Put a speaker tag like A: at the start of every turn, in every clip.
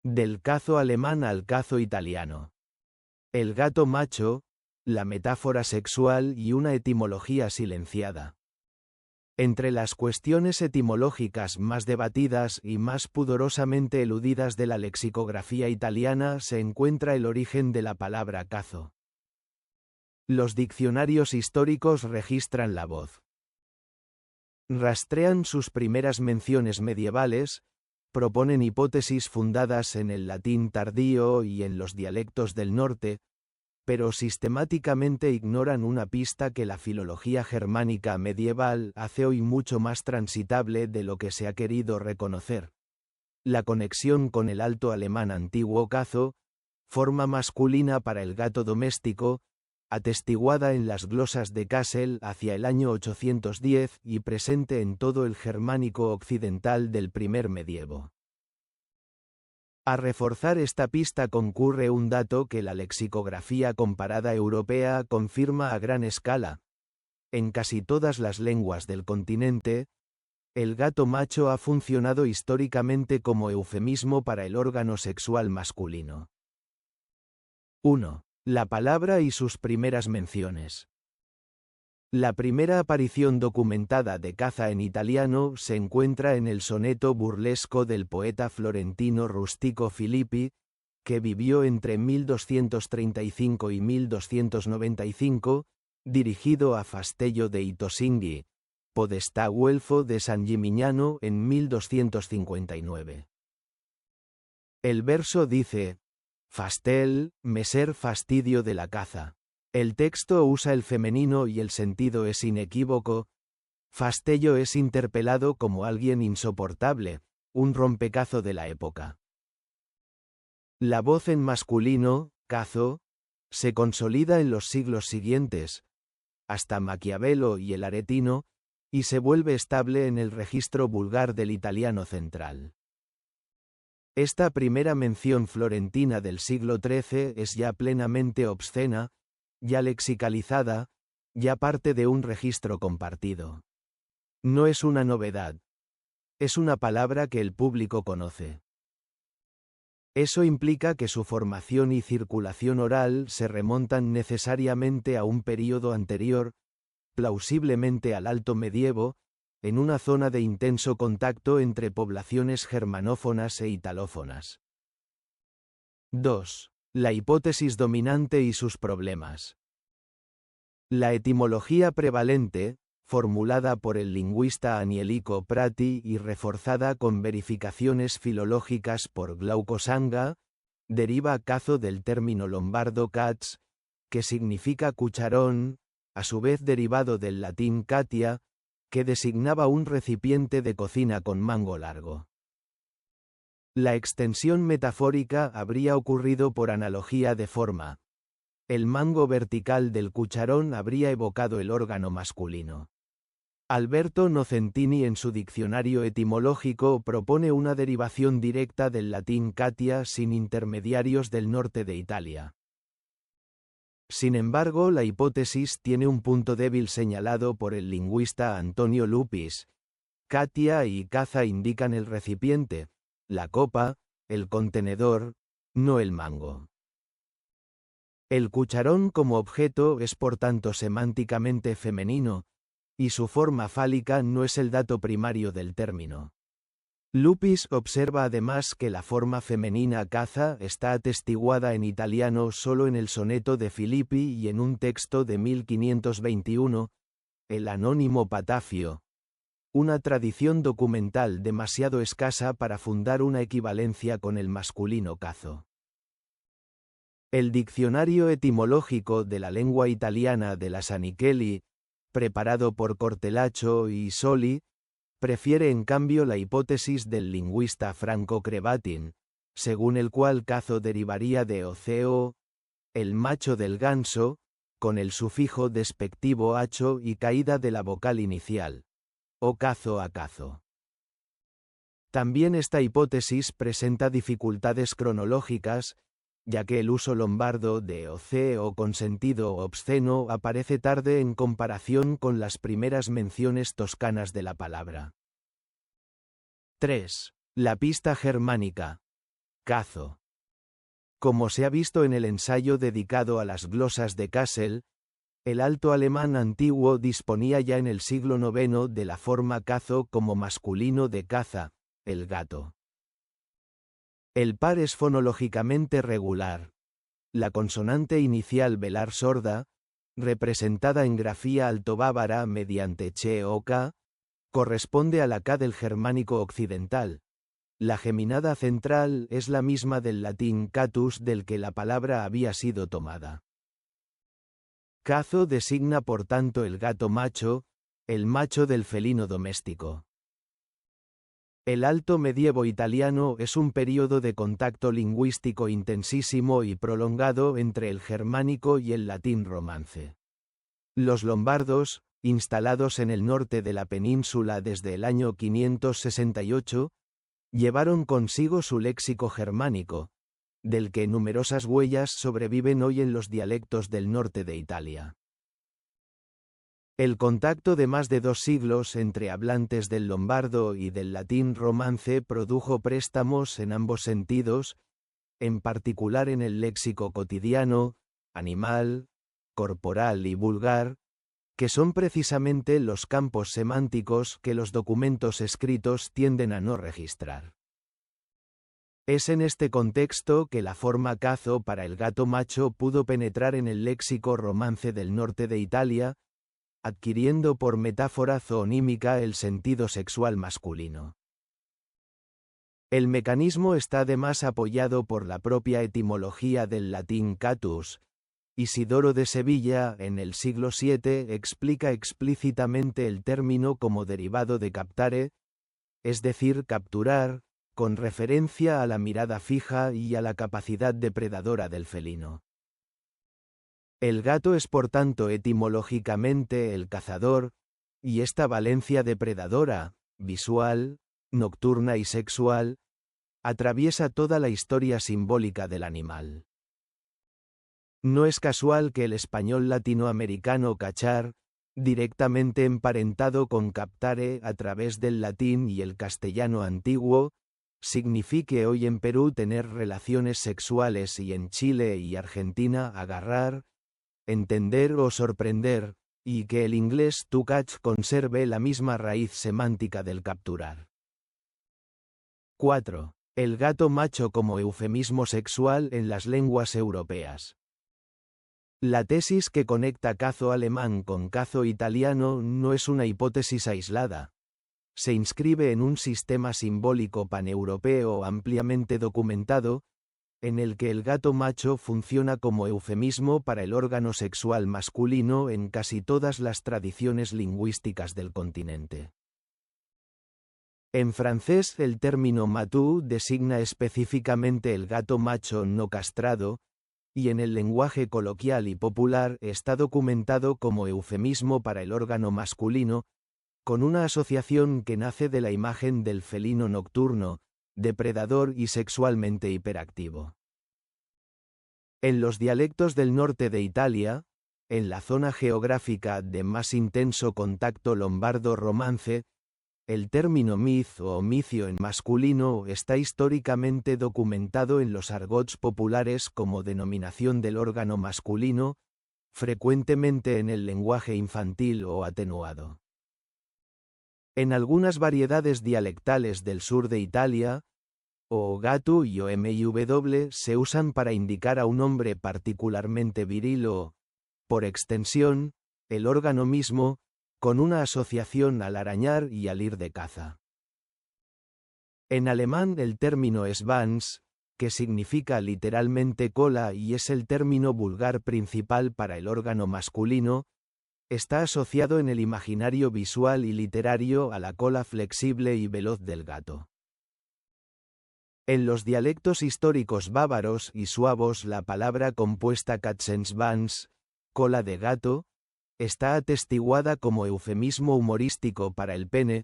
A: Del cazo alemán al cazo italiano. El gato macho, la metáfora sexual y una etimología silenciada. Entre las cuestiones etimológicas más debatidas y más pudorosamente eludidas de la lexicografía italiana se encuentra el origen de la palabra cazo. Los diccionarios históricos registran la voz. Rastrean sus primeras menciones medievales, proponen hipótesis fundadas en el latín tardío y en los dialectos del norte, pero sistemáticamente ignoran una pista que la filología germánica medieval hace hoy mucho más transitable de lo que se ha querido reconocer. La conexión con el alto alemán antiguo cazo, forma masculina para el gato doméstico, atestiguada en las glosas de Kassel hacia el año 810 y presente en todo el germánico occidental del primer medievo. A reforzar esta pista concurre un dato que la lexicografía comparada europea confirma a gran escala. En casi todas las lenguas del continente, el gato macho ha funcionado históricamente como eufemismo para el órgano sexual masculino. 1. La palabra y sus primeras menciones. La primera aparición documentada de caza en italiano se encuentra en el soneto burlesco del poeta florentino Rustico Filippi, que vivió entre 1235 y 1295, dirigido a Fastello de Itosinghi, podestà güelfo de San Gimignano en 1259. El verso dice: Fastel, meser fastidio de la caza. El texto usa el femenino y el sentido es inequívoco. Fastello es interpelado como alguien insoportable, un rompecazo de la época. La voz en masculino, cazo, se consolida en los siglos siguientes, hasta Maquiavelo y el Aretino, y se vuelve estable en el registro vulgar del italiano central. Esta primera mención florentina del siglo XIII es ya plenamente obscena, ya lexicalizada, ya parte de un registro compartido. No es una novedad. Es una palabra que el público conoce. Eso implica que su formación y circulación oral se remontan necesariamente a un período anterior, plausiblemente al Alto Medievo, en una zona de intenso contacto entre poblaciones germanófonas e italófonas. 2. La hipótesis dominante y sus problemas. La etimología prevalente, formulada por el lingüista Anielico Prati y reforzada con verificaciones filológicas por Glauco Sanga, deriva cazo del término lombardo cats, que significa cucharón, a su vez derivado del latín catia, que designaba un recipiente de cocina con mango largo. La extensión metafórica habría ocurrido por analogía de forma. El mango vertical del cucharón habría evocado el órgano masculino. Alberto Nocentini en su diccionario etimológico propone una derivación directa del latín catia sin intermediarios del norte de Italia. Sin embargo, la hipótesis tiene un punto débil señalado por el lingüista Antonio Lupis. Catia y caza indican el recipiente, la copa, el contenedor, no el mango. El cucharón como objeto es por tanto semánticamente femenino, y su forma fálica no es el dato primario del término. Lupis observa además que la forma femenina caza está atestiguada en italiano solo en el soneto de Filippi y en un texto de 1521, el anónimo Patafio, una tradición documental demasiado escasa para fundar una equivalencia con el masculino cazo. El diccionario etimológico de la lengua italiana de la Sanichelli, preparado por Cortellaccio y Soli, prefiere en cambio la hipótesis del lingüista Franco Crevatin, según el cual cazo derivaría de oceo, el macho del ganso, con el sufijo despectivo acho y caída de la vocal inicial, o cazo a cazo. También esta hipótesis presenta dificultades cronológicas, ya que el uso lombardo de oceo con sentido obsceno aparece tarde en comparación con las primeras menciones toscanas de la palabra. 3. La pista germánica. Cazo. Como se ha visto en el ensayo dedicado a las glosas de Kassel, el alto alemán antiguo disponía ya en el siglo IX de la forma cazo como masculino de caza, el gato. El par es fonológicamente regular. La consonante inicial velar sorda, representada en grafía altobávara mediante che o k, corresponde a la k del germánico occidental. La geminada central es la misma del latín catus del que la palabra había sido tomada. Cazo designa por tanto el gato macho, el macho del felino doméstico. El Alto Medievo italiano es un período de contacto lingüístico intensísimo y prolongado entre el germánico y el latín romance. Los lombardos, instalados en el norte de la península desde el año 568, llevaron consigo su léxico germánico, del que numerosas huellas sobreviven hoy en los dialectos del norte de Italia. El contacto de más de 2 siglos entre hablantes del lombardo y del latín romance produjo préstamos en ambos sentidos, en particular en el léxico cotidiano, animal, corporal y vulgar, que son precisamente los campos semánticos que los documentos escritos tienden a no registrar. Es en este contexto que la forma cazo para el gato macho pudo penetrar en el léxico romance del norte de Italia, adquiriendo por metáfora zoonímica el sentido sexual masculino. El mecanismo está además apoyado por la propia etimología del latín catus. Isidoro de Sevilla, en el siglo VII, explica explícitamente el término como derivado de captare, es decir, capturar, con referencia a la mirada fija y a la capacidad depredadora del felino. El gato es por tanto etimológicamente el cazador, y esta valencia depredadora, visual, nocturna y sexual, atraviesa toda la historia simbólica del animal. No es casual que el español latinoamericano cachar, directamente emparentado con captare a través del latín y el castellano antiguo, signifique hoy en Perú tener relaciones sexuales y en Chile y Argentina agarrar, entender o sorprender, y que el inglés to catch conserve la misma raíz semántica del capturar. 4. El gato macho como eufemismo sexual en las lenguas europeas. La tesis que conecta cazo alemán con cazo italiano no es una hipótesis aislada. Se inscribe en un sistema simbólico paneuropeo ampliamente documentado, en el que el gato macho funciona como eufemismo para el órgano sexual masculino en casi todas las tradiciones lingüísticas del continente. En francés el término matou designa específicamente el gato macho no castrado, y en el lenguaje coloquial y popular está documentado como eufemismo para el órgano masculino, con una asociación que nace de la imagen del felino nocturno, depredador y sexualmente hiperactivo. En los dialectos del norte de Italia, en la zona geográfica de más intenso contacto lombardo-romance, el término miz o micio en masculino está históricamente documentado en los argots populares como denominación del órgano masculino, frecuentemente en el lenguaje infantil o atenuado. En algunas variedades dialectales del sur de Italia, o gatu y o miw se usan para indicar a un hombre particularmente viril o, por extensión, el órgano mismo, con una asociación al arañar y al ir de caza. En alemán el término Schwanz, que significa literalmente cola y es el término vulgar principal para el órgano masculino, está asociado en el imaginario visual y literario a la cola flexible y veloz del gato. En los dialectos históricos bávaros y suavos la palabra compuesta Katzenschwanz, cola de gato, está atestiguada como eufemismo humorístico para el pene,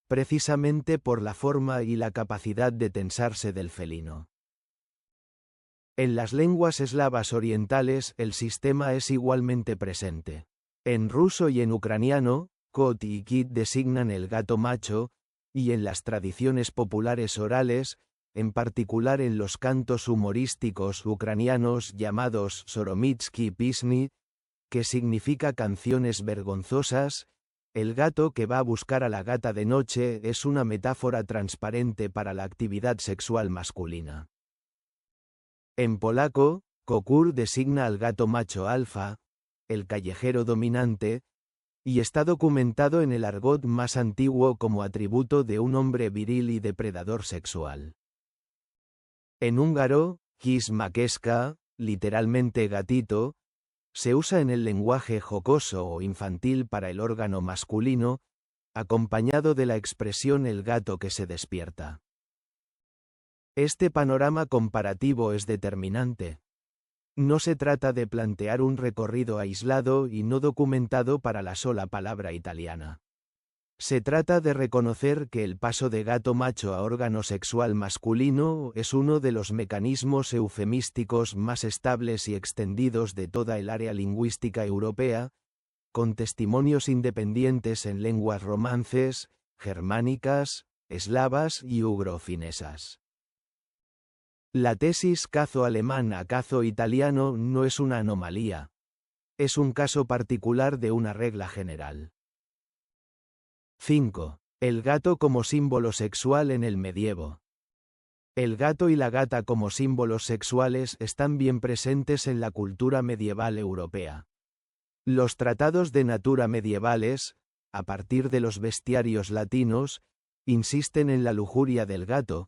A: precisamente por la forma y la capacidad de tensarse del felino. En las lenguas eslavas orientales el sistema es igualmente presente. En ruso y en ucraniano, kot y kit designan el gato macho, y en las tradiciones populares orales, en particular en los cantos humorísticos ucranianos llamados Soromitsky Pisni, que significa canciones vergonzosas. El gato que va a buscar a la gata de noche es una metáfora transparente para la actividad sexual masculina. En polaco, kokur designa al gato macho alfa, el callejero dominante, y está documentado en el argot más antiguo como atributo de un hombre viril y depredador sexual. En húngaro, kis makeska, literalmente gatito, se usa en el lenguaje jocoso o infantil para el órgano masculino, acompañado de la expresión el gato que se despierta. Este panorama comparativo es determinante. No se trata de plantear un recorrido aislado y no documentado para la sola palabra italiana. Se trata de reconocer que el paso de gato macho a órgano sexual masculino es uno de los mecanismos eufemísticos más estables y extendidos de toda el área lingüística europea, con testimonios independientes en lenguas romances, germánicas, eslavas y ugrofinesas. La tesis cazo alemán a cazo italiano no es una anomalía. Es un caso particular de una regla general. 5. El gato como símbolo sexual en el medievo. El gato y la gata como símbolos sexuales están bien presentes en la cultura medieval europea. Los tratados de natura medievales, a partir de los bestiarios latinos, insisten en la lujuria del gato,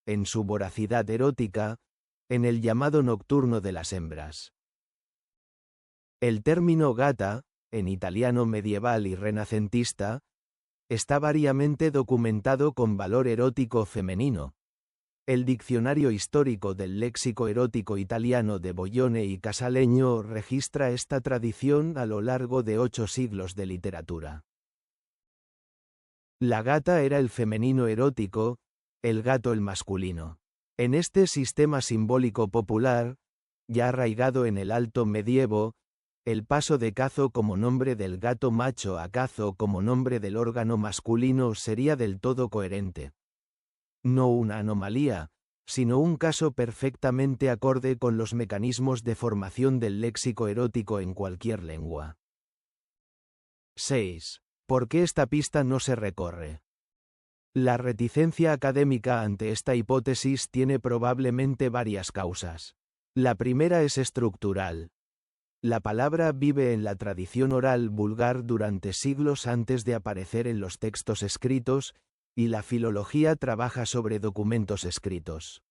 A: en su voracidad erótica, en el llamado nocturno de las hembras. El término gata, en italiano medieval y renacentista, está variamente documentado con valor erótico femenino. El Diccionario Histórico del Léxico Erótico Italiano de Bollone y Casaleño registra esta tradición a lo largo de 8 siglos de literatura. La gata era el femenino erótico, el gato el masculino. En este sistema simbólico popular, ya arraigado en el Alto Medievo, el paso de cazo como nombre del gato macho a cazo como nombre del órgano masculino sería del todo coherente. No una anomalía, sino un caso perfectamente acorde con los mecanismos de formación del léxico erótico en cualquier lengua. 6. ¿Por qué esta pista no se recorre? La reticencia académica ante esta hipótesis tiene probablemente varias causas. La primera es estructural. La palabra vive en la tradición oral vulgar durante siglos antes de aparecer en los textos escritos, y la filología trabaja sobre documentos escritos.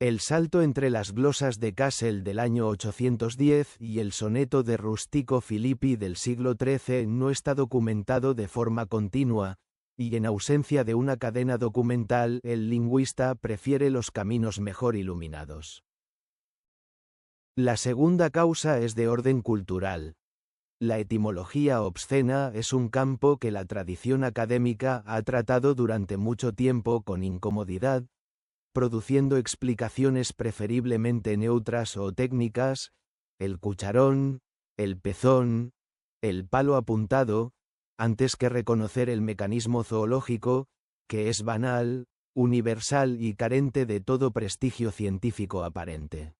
A: El salto entre las glosas de Cassel del año 810 y el soneto de Rustico Filippi del siglo XIII no está documentado de forma continua, y en ausencia de una cadena documental, el lingüista prefiere los caminos mejor iluminados. La segunda causa es de orden cultural. La etimología obscena es un campo que la tradición académica ha tratado durante mucho tiempo con incomodidad, produciendo explicaciones preferiblemente neutras o técnicas, el cucharón, el pezón, el palo apuntado, antes que reconocer el mecanismo zoológico, que es banal, universal y carente de todo prestigio científico aparente.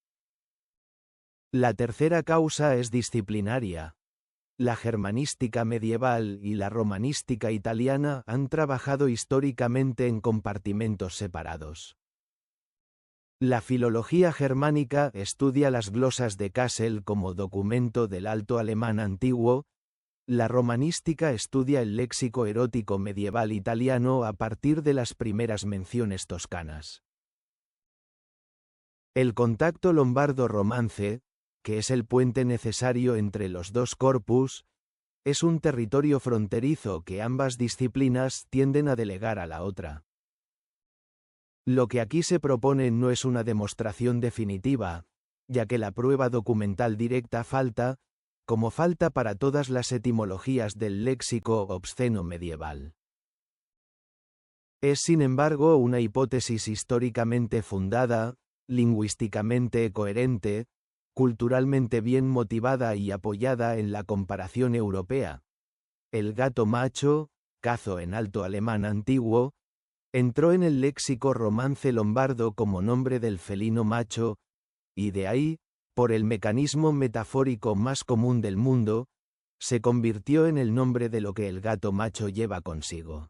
A: La tercera causa es disciplinaria. La germanística medieval y la romanística italiana han trabajado históricamente en compartimentos separados. La filología germánica estudia las glosas de Cassel como documento del alto alemán antiguo, la romanística estudia el léxico erótico medieval italiano a partir de las primeras menciones toscanas. El contacto lombardo-romance, que es el puente necesario entre los dos corpus, es un territorio fronterizo que ambas disciplinas tienden a delegar a la otra. Lo que aquí se propone no es una demostración definitiva, ya que la prueba documental directa falta, como falta para todas las etimologías del léxico obsceno medieval. Es sin embargo una hipótesis históricamente fundada, lingüísticamente coherente, culturalmente bien motivada y apoyada en la comparación europea. El gato macho, cazo en alto alemán antiguo, Entró en el léxico romance lombardo como nombre del felino macho, y de ahí, por el mecanismo metafórico más común del mundo, se convirtió en el nombre de lo que el gato macho lleva consigo.